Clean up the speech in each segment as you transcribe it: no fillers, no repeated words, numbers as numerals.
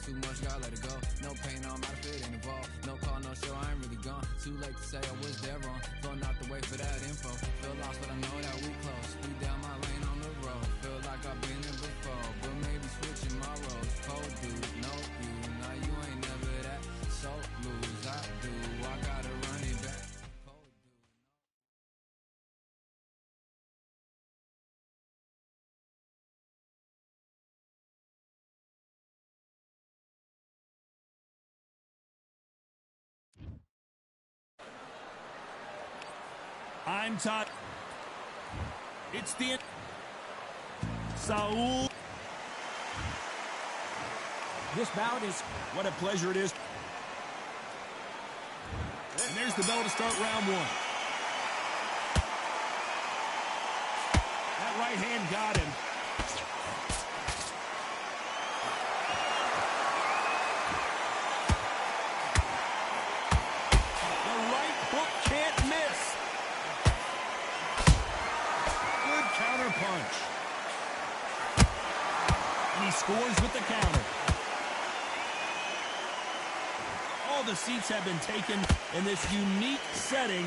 too much, gotta let it go. No pain, no matter if it ain't involved. No call, no show, I ain't really gone. Too late to say I was there wrong. Don't not to wait for that info. Feel lost, but I know that we close. We down my lane on the road. Feel like I've been there before, but maybe switching my roles. Cold dude, no you. Now you ain't never that. So lose, I do. I gotta run it back. Cold dude. I'm Todd. It's the Saul. This bout is what a pleasure it is. And there's the bell to start round one. That right hand got him. The right hook can't miss. Good counter punch. And he scores with the counter. All the seats have been taken in this unique setting.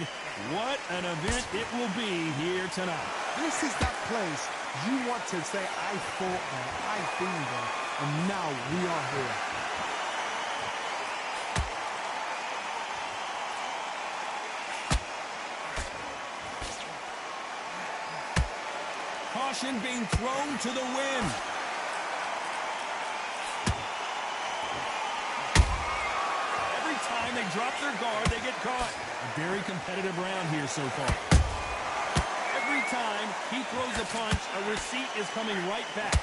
What an event it will be here tonight. This is that place you want to say, I fought there, I've been there, and now we are here. Caution being thrown to the wind. Every time they drop their guard, they get caught. A very competitive round here so far. Every time he throws a punch, a receipt is coming right back.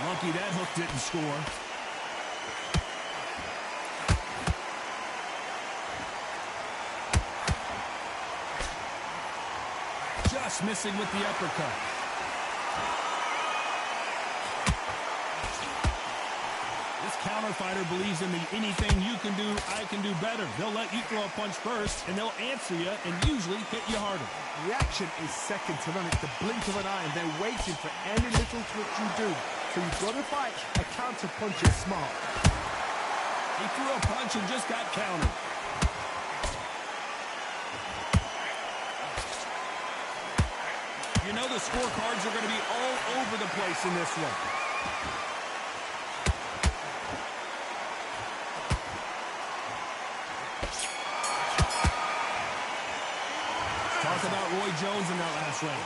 Lucky that hook didn't score. Just missing with the uppercut. This counter fighter believes in the anything you can do, I can do better. They'll let you throw a punch first, and they'll answer you and usually hit you harder. Reaction is second to none. It's the blink of an eye, and they're waiting for any little twitch you do. So you've got to fight. A counter punch is smart. He threw a punch and just got countered. You know the scorecards are going to be all over the place in this one. Talk about Roy Jones in that last round.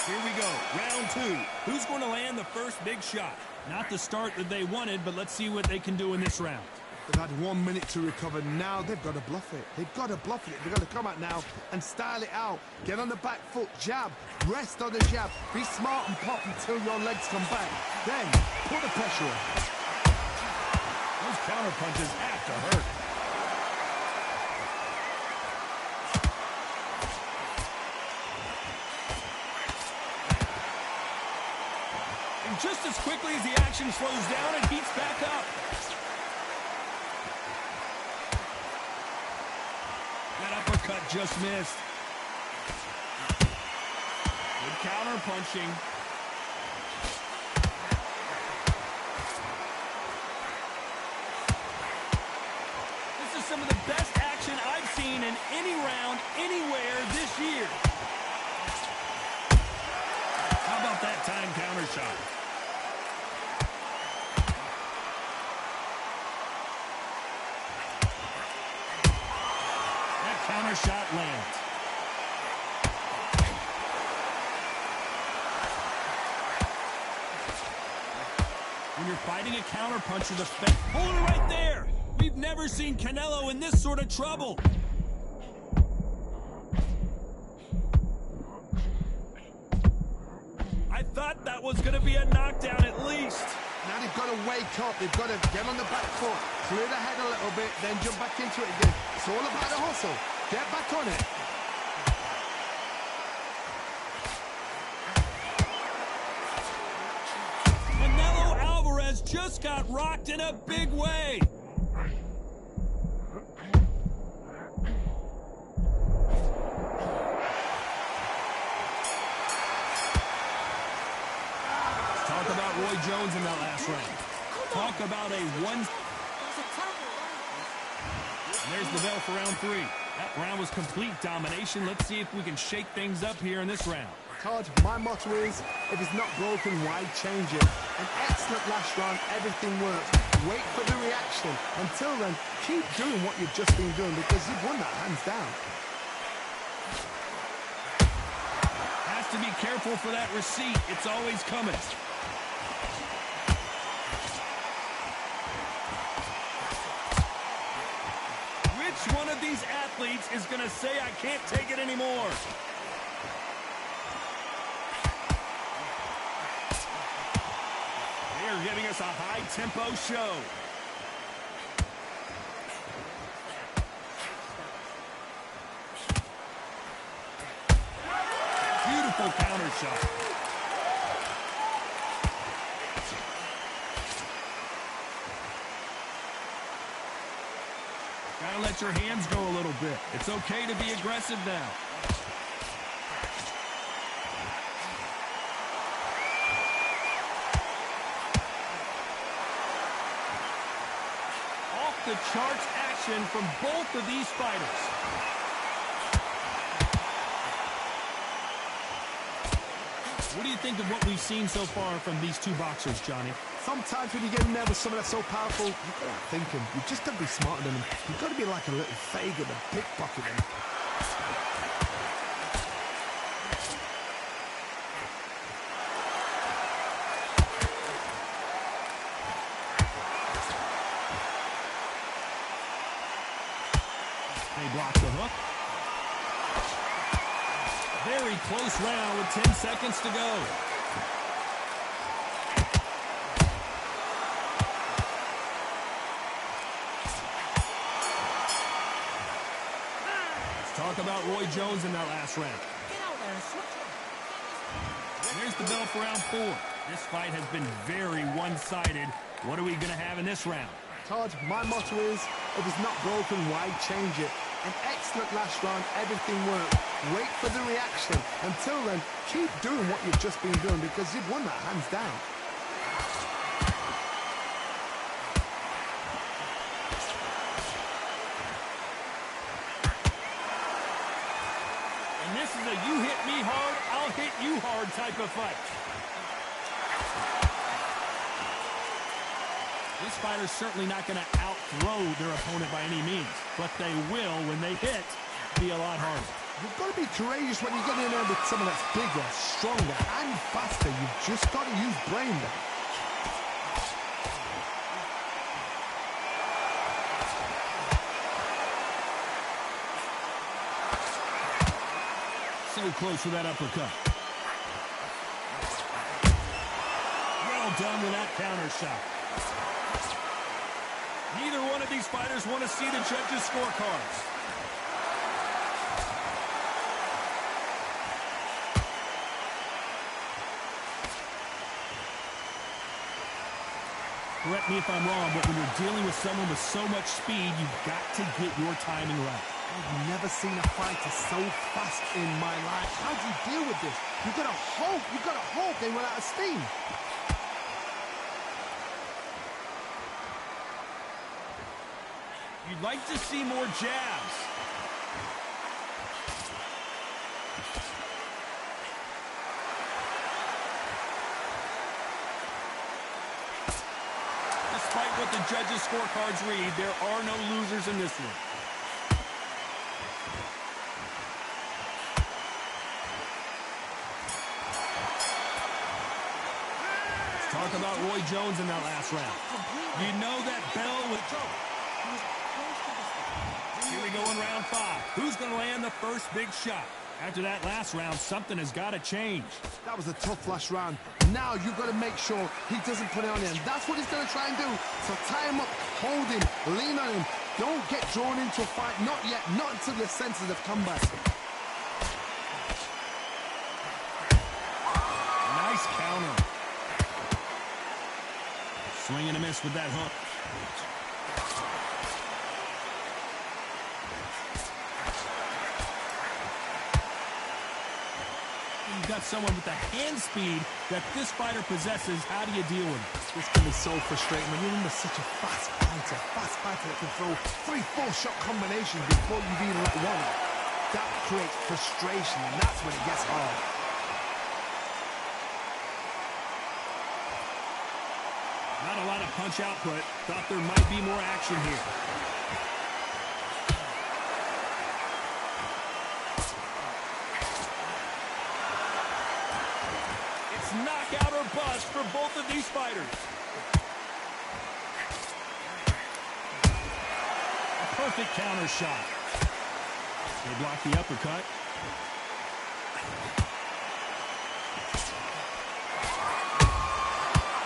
Here we go, round two. Who's going to land the first big shot? Not the start that they wanted, but let's see what they can do in this round. They've had 1 minute to recover. Now they've got to bluff it. They've got to bluff it. They've got to come out now and style it out. Get on the back foot, jab, rest on the jab. Be smart and pop until your legs come back. Then put the pressure on. Those counter punches have to hurt. And just as quickly as the action slows down, it heats back up. That uppercut just missed. Good counter punching. This is some of the best action I've seen in any round, anywhere this year. How about that time counter shot? Counter shot lands. When you're fighting a counter puncher, the hold it right there. We've never seen Canelo in this sort of trouble. I thought that was going to be a knockdown at least. Now they've got to wake up. They've got to get on the back foot, clear the head a little bit, then jump back into it again. It's all about the hustle. Get back on it. Canelo Alvarez just got rocked in a big way. Talk about Roy Jones in that last round. Talk about a one. And there's the bell for round 3. That round was complete domination. Let's see if we can shake things up here in this round. Todd, my motto is, if it's not broken, why change it? An excellent last round, everything works. Wait for the reaction. Until then, keep doing what you've just been doing because you've won that hands down. Has to be careful for that receipt. It's always coming. Which one of these athletes is going to say, I can't take it anymore? They are giving us a high-tempo show. Beautiful counter shot. Gotta let your hands go a little bit. It's okay to be aggressive now. Off the charts action from both of these fighters. What do you think of what we've seen so far from these two boxers, Johnny? Sometimes when you get in there with someone that's so powerful, you've got to think him. You've just got to be smarter than him. You've got to be like a little Fagin and pickpocket him. They block the hook. Very close round with 10 seconds to go. Let's talk about Roy Jones in that last round. And there's the bell for round 4. This fight has been very one-sided. What are we going to have in this round? Todd, my motto is, if it's not broken, why change it? An excellent last round, everything worked. Wait for the reaction. Until then, keep doing what you've just been doing because you've won that hands down. And this is a you hit me hard, I'll hit you hard type of fight. This fighter's certainly not going to outthrow their opponent by any means, but they will, when they hit, be a lot harder. You've got to be courageous when you get in there with someone that's bigger, stronger, and faster. You've just got to use brain there. So close with that uppercut. Well done with that counter shot. Neither one of these fighters want to see the judges' scorecards. Correct me if I'm wrong, but when you're dealing with someone with so much speed, you've got to get your timing right. I've never seen a fighter so fast in my life. How do you deal with this? You've got to hope they run out of steam. You'd like to see more jabs. Despite what the judges' scorecards read, there are no losers in this one. Let's talk about Roy Jones in that last round. You know that bell with Joe. Here we go in round 5. Who's going to land the first big shot? After that last round, something has got to change. That was a tough last round. Now you've got to make sure he doesn't put it on you. And that's what he's going to try and do. So tie him up, hold him, lean on him. Don't get drawn into a fight. Not yet. Not until your senses have come back. Nice counter. Swing and a miss with that hook. got someone with the hand speed that this fighter possesses. How do you deal with it? This can be so frustrating when you're under such a fast fighter that can throw 3-4 shot combinations before you've even let one. That creates frustration, and that's when it gets hard. Not a lot of punch output. Thought there might be more action here. It's knockout or bust for both of these fighters. A perfect counter shot. They block the uppercut.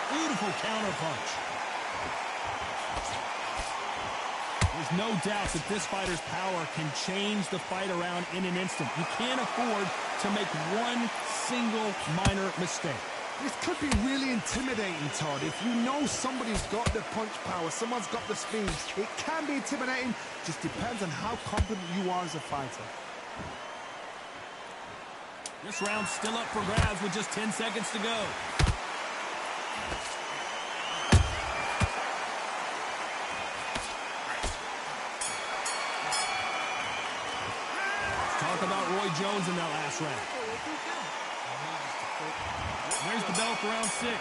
Beautiful counter punch. There's no doubt that this fighter's power can change the fight around in an instant. You can't afford to make one single minor mistake. This could be really intimidating, Todd. If you know somebody's got the punch power, someone's got the speed, it can be intimidating. Just depends on how confident you are as a fighter. This round's still up for grabs with just 10 seconds to go. Talk about Roy Jones in that last round. There's the bell for round 6.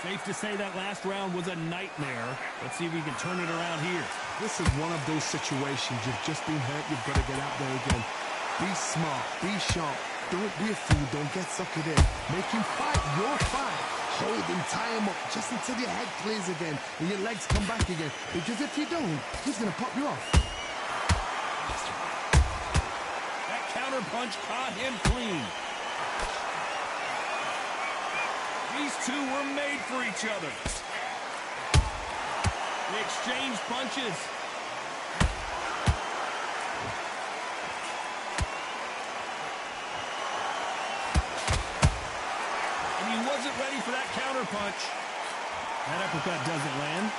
Safe to say that last round was a nightmare. Let's see if we can turn it around here. This is one of those situations. You've just been hurt. You've got to get out there again. Be smart. Be sharp. Don't be a fool. Don't get suckered in. Make him fight your fight. Hold him, tie him up just until your head clears again and your legs come back again. Because if you don't, he's going to pop you off. That counter punch caught him clean. These two were made for each other. They exchanged punches. And he wasn't ready for that counter punch. That uppercut doesn't land.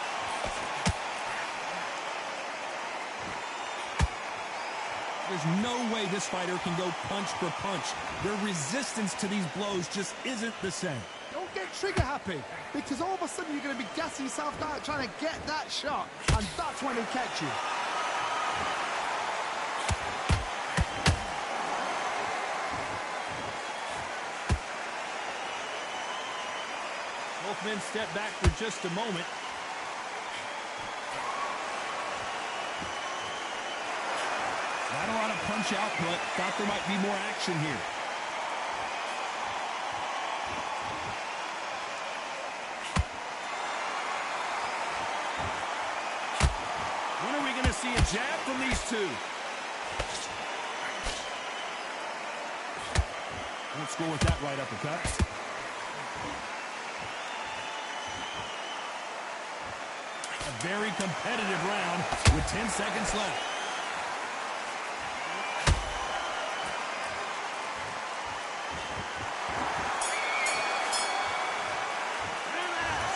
There's no way this fighter can go punch for punch. Their resistance to these blows just isn't the same. Don't get trigger happy, because all of a sudden you're going to be gassing yourself out trying to get that shot, and that's when they catch you. Both men step back for just a moment. Not a lot of punch output. Thought there might be more action here. When are we going to see a jab from these two? Won't score with that right uppercut. A very competitive round with 10 seconds left.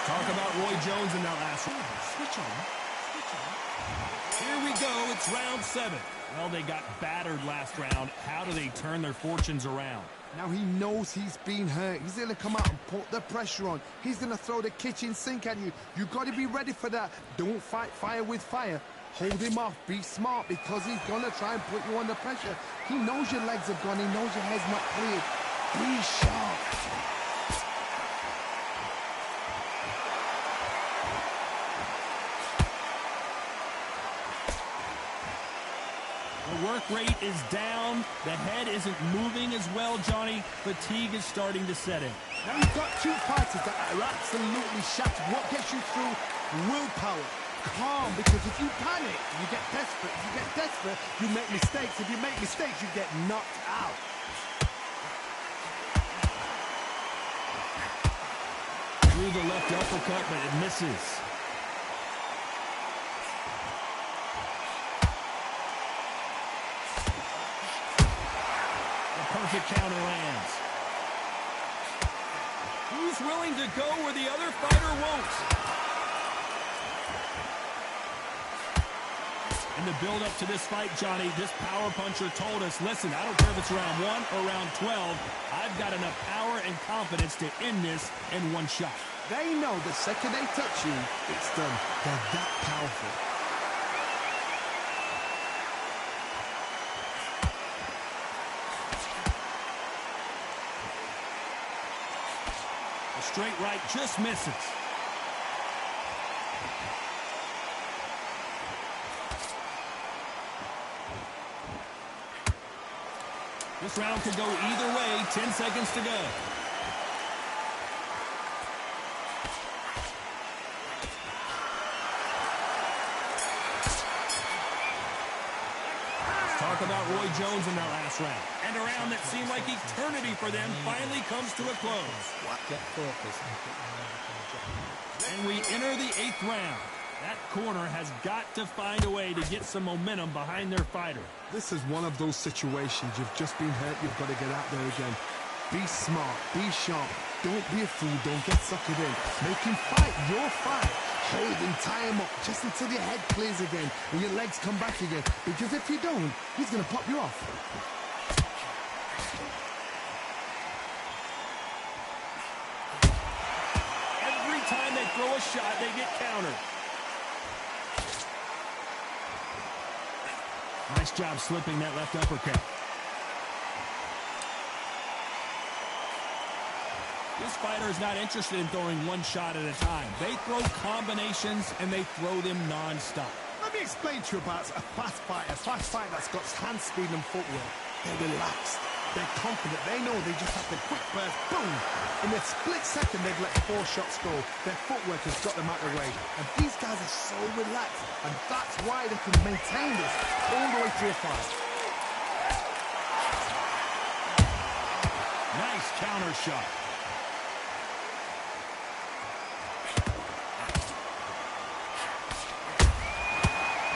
Talk about Roy Jones in that last round. Switch on. Here we go. It's round 7. Well, they got battered last round. How do they turn their fortunes around? Now he knows he's been hurt. He's going to come out and put the pressure on. He's going to throw the kitchen sink at you. You've got to be ready for that. Don't fight fire with fire. Hold him off. Be smart, because he's going to try and put you under pressure. He knows your legs have gone. He knows your head's not cleared. Be sharp. The work rate is down. The head isn't moving as well, Johnny. Fatigue is starting to set in. Now you've got two fighters that are absolutely shattered. What gets you through? Willpower. Calm, because if you panic, you get desperate. If you get desperate, you make mistakes. If you make mistakes, you get knocked out. Through the left uppercut, but it misses. Perfect counter lands. Who's willing to go where the other fighter won't? In the build-up to this fight, Johnny, this power puncher told us, listen, I don't care if it's round 1 or round 12, I've got enough power and confidence to end this in one shot. They know the second they touch you, it's done. They're that powerful. A straight right just misses. This round could go either way. 10 seconds to go. Talk about Roy Jones in that last round. And a round that seemed like eternity for them finally comes to a close. And we enter the 8th round. That corner has got to find a way to get some momentum behind their fighter. This is one of those situations. You've just been hurt. You've got to get out there again. Be smart. Be sharp. Don't be a fool. Don't get suckered in. Make him fight your fight. Hold him, tie him up just until your head clears again and your legs come back again. Because if you don't, he's going to pop you off. Every time they throw a shot, they get countered. Nice job slipping that left uppercut. This fighter is not interested in throwing one shot at a time. They throw combinations, and they throw them non-stop. Let me explain to you about a fast fighter that's got hand speed and footwork. They're relaxed. They're confident. They know they just have the quick burst. Boom! In a split second, they've let 4 shots go. Their footwork has got them out of the way. And these guys are so relaxed. And that's why they can maintain this all the way through a fight. Nice counter shot.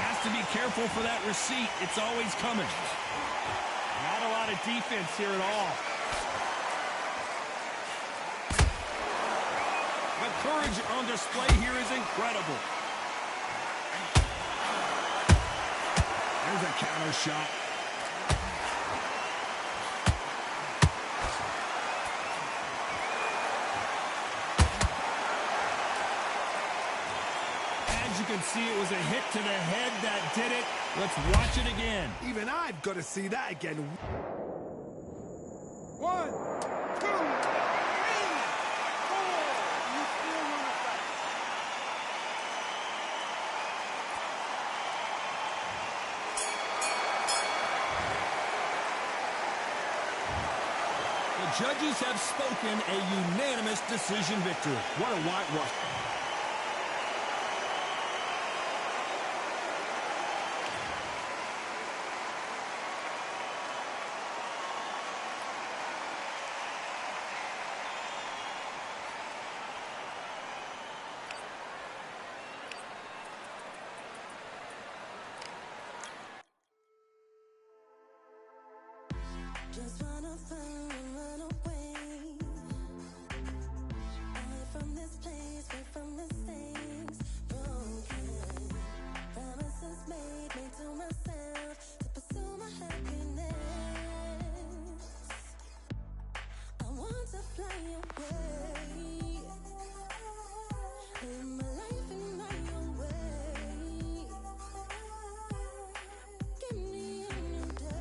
Has to be careful for that receipt. It's always coming. Not a lot of defense here at all. The courage on display here is incredible. There's a counter shot. As you can see, it was a hit to the head that did it. Let's watch it again. Even I've got to see that again. 1, 2, 3, 4. You still want to fight. The judges have spoken a unanimous decision victory. What a whitewash. Just wanna find and run away. Away from this place, away from mistakes. Broken promises made to myself to pursue my happiness. I want to fly away. Live my life in my own way. Give me a new day.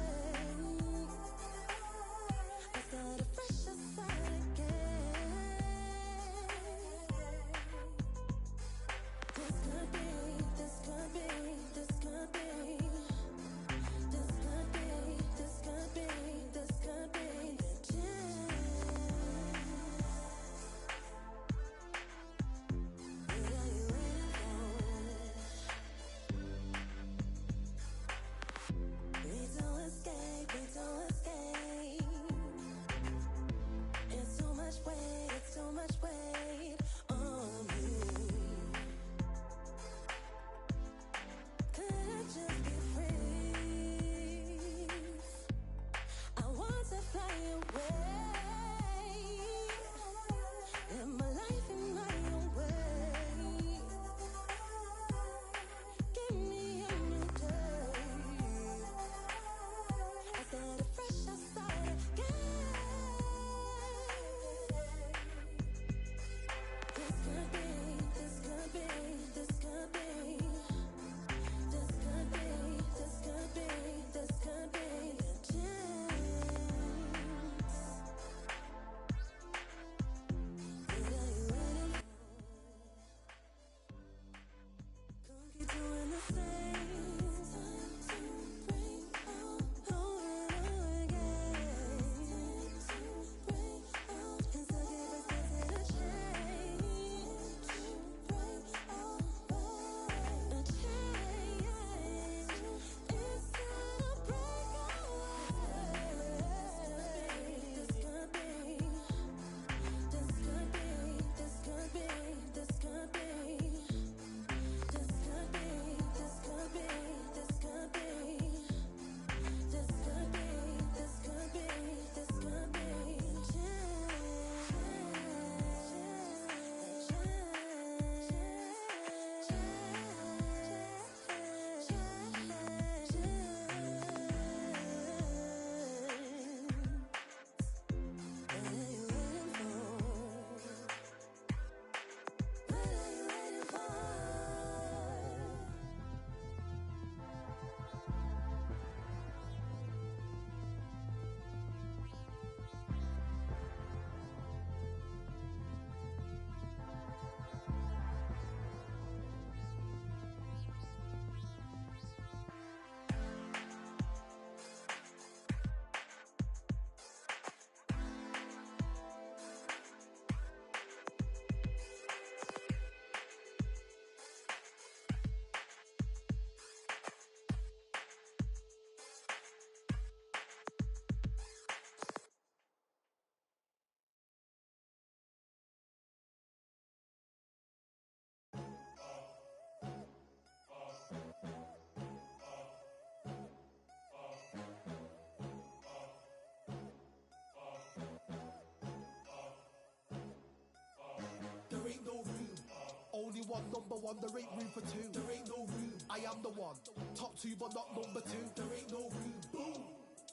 Only one number one, there ain't room for two. There ain't no room. I am the one. Top two, but not number two. There ain't no room. Boom.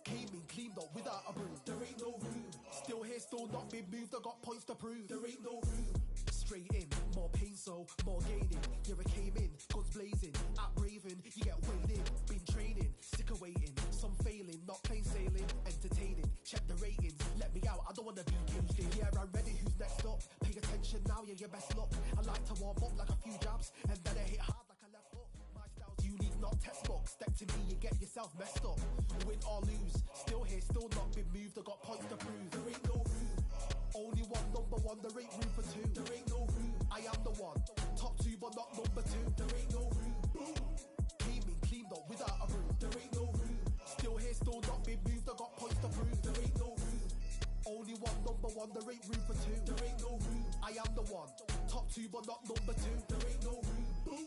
Came in, cleaned up without a broom. There ain't no room. Still here, still not been moved. I got points to prove. There ain't no room. Straight in, more pain, so more gaining. Yeah, I came in, guns blazing, at Raven, you get weighed in. Been training, sick of waiting, some failing, not plain sailing, entertaining. Check the ratings, let me out, I don't wanna be caged in. Yeah, I'm ready, who's next up? Pay attention now, yeah, your best luck. I like to warm up like a few jabs, and then I hit hard like a left hook. My style's unique, not textbook. Step to me, you get yourself messed up. Win or lose, still here, still not been moved. I got points to prove. There ain't no room. Only one number one, there ain't room for two. There ain't no room. I am the one. Top two, but not number two. There ain't no room. Boom. Came in, cleaned up without a broom. There ain't no room. Still here, still not been moved. I got points to prove. There ain't no room. Only one number one, there ain't room for two. There ain't no room. I am the one. Top two, but not number two. There ain't no room. Boom.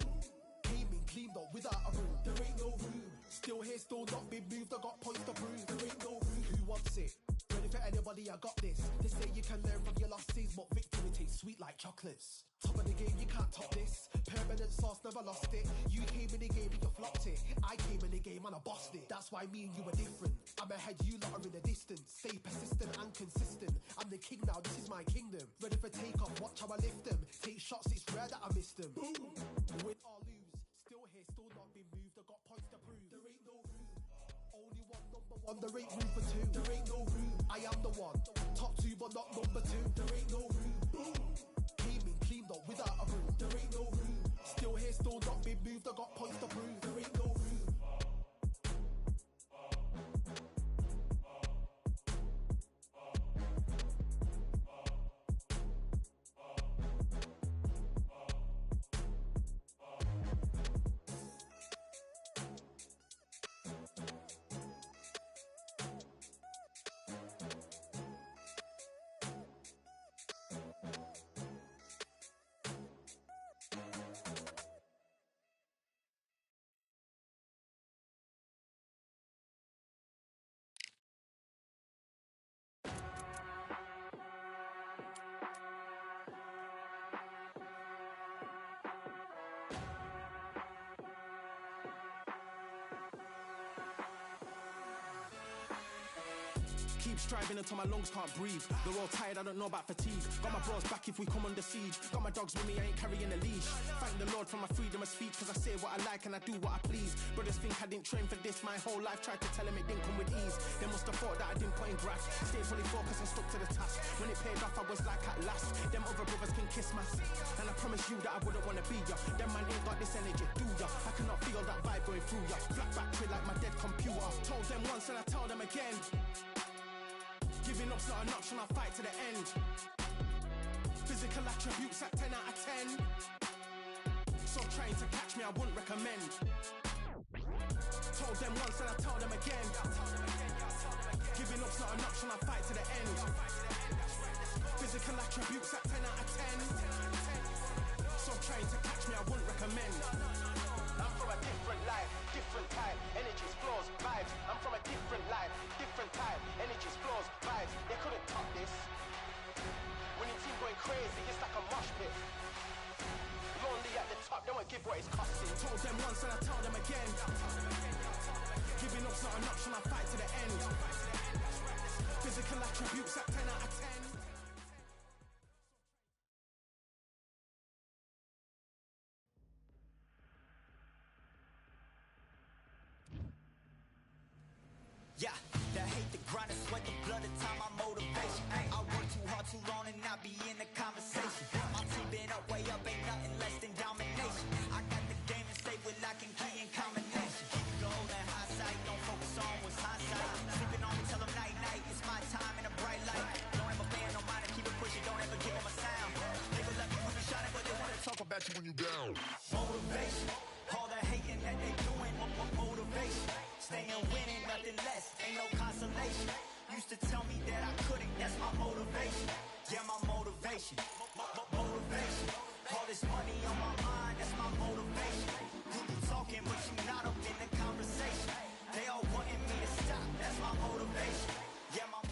Came in, cleaned up without a broom. There ain't no room. Still here, still not been moved. I got points to prove. There ain't no room. Who wants it? Ready for anybody, I got this. They say you can learn from your losses, but victory tastes sweet like chocolates. Top of the game, you can't top this. Permanent sauce, never lost it. You came in the game and you flopped it. I came in the game and I bossed it. That's why me and you are different. I'm ahead, you lot are in the distance. Stay persistent and consistent. I'm the king now, this is my kingdom. Ready for takeoff, watch how I lift them. Take shots, it's rare that I miss them. Boom. Win or lose, still here, still not been moved. I got points to prove. There ain't no room. Only one number one, there ain't room for two. There ain't no room. I am the one. Top two, but not number two. There ain't no room. Boom. Came in, cleaned up without a broom. There ain't no room. Still here, still not been moved. I got points to prove. There ain't no room. Keep striving until my lungs can't breathe. They're all tired, I don't know about fatigue. Got my bros back if we come under siege. Got my dogs with me, I ain't carrying a leash. Thank the Lord for my freedom of speech, cause I say what I like and I do what I please. Brothers think I didn't train for this my whole life. Tried to tell them it didn't come with ease. They must have thought that I didn't put in graft. Stayed fully focused and stuck to the task. When it paid off, I was like at last. Them other brothers can kiss my ass. And I promise you that I wouldn't wanna be ya. Them man ain't got this energy, do ya? I cannot feel that vibe going through ya. Flat battery like my dead computer. Told them once and I tell them again. Giving up's not an option, I'll fight to the end. Physical attributes at 10 out of 10. So trying to catch me, I wouldn't recommend. Told them once and I tell them again. Giving up's not an option, I'll fight to the end. Physical attributes at 10 out of 10. So trying to catch me, I wouldn't recommend. I'm from a different life, different time, energies, flows, vibes. I'm from a different life, different time, energies, flows, vibes. They couldn't top this. When your team going crazy, it's like a mosh pit. Lonely at the top, they won't give what it's costing. Told them once and I tell them again. Giving up's not an option, I fight to the end. Physical attributes at 10 out of 10. Yeah, the hate, the grind, the sweat, the blood, the time, my motivation. I work too hard, too long, and not be in the conversation. My team been up, way up, ain't nothing less than domination. I got the game and stay with lock and key and combination. Keep it gold and high sight, don't focus on what's hindsight. Sleeping on me, tell them night, night, it's my time in a bright light. Don't ever band on mine and keep it pushing, don't ever give them a sound. Nigga left me when you shining, but they wanna talk about you when you down. Motivation, all the hating that they doing, motivation. Staying winning, nothing less, ain't no consolation. Used to tell me that I couldn't, that's my motivation. Yeah, my motivation, motivation. All this money on my mind, that's my motivation. You talking, but you not up in the conversation. They all wanting me to stop, that's my motivation. Yeah, my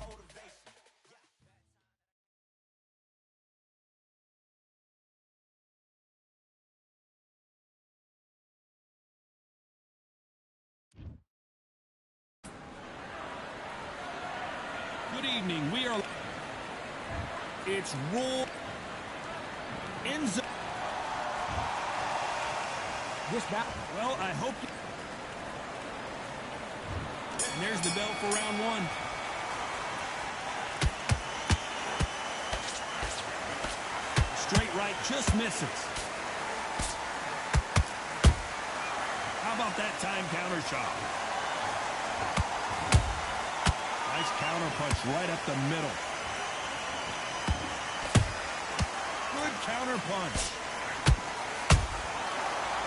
evening. We are... It's roll... Enzo. This bout. Well, I hope... And there's the bell for round one. Straight right just misses. How about that time counter shot? Nice counter punch right up the middle. Good counter punch.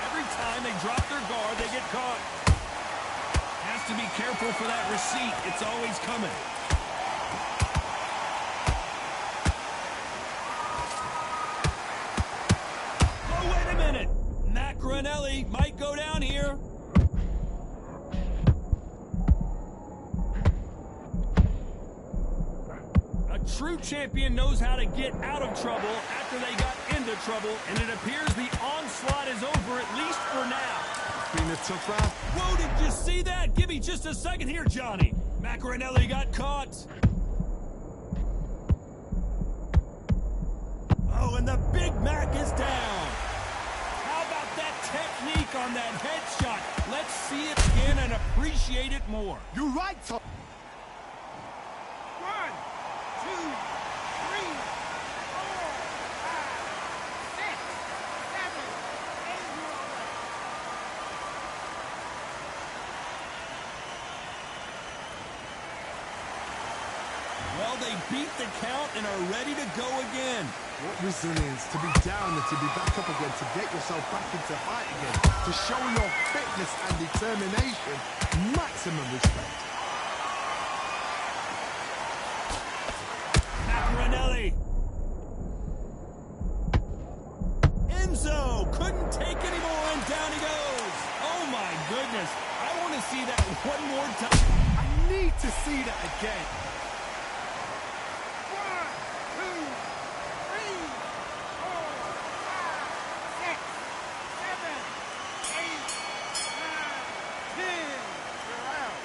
Every time they drop their guard, they get caught. Has to be careful for that receipt. It's always coming. Oh, wait a minute. Macronelli might go down here. A true champion knows how to get out of trouble after they got into trouble, and it appears the onslaught is over, at least for now. Been a tough round. Whoa, did you see that? Give me just a second here, Johnny. Macronelli got caught. Oh, and the Big Mac is down. How about that technique on that headshot? Let's see it again and appreciate it more. You're right, Tom. 1, 2, 3, 4, 5, 6, 7, 8. Well, they beat the count and are ready to go again. What resilience to be down and to be back up again, to get yourself back into fight again, to show your fitness and determination. Maximum respect. Macronelli. Enzo couldn't take any more, and down he goes. Oh, my goodness. I want to see that one more time. I need to see that again. 1, 2, 3, 4, 5, 6, 7, 8, 9, 10. You're out.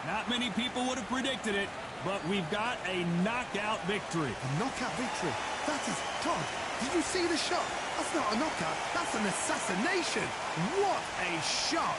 Not many people would have predicted it, but we've got a knockout victory. A knockout victory. That is, God, did you see the shot? That's not a knockout. That's an assassination. What a shot.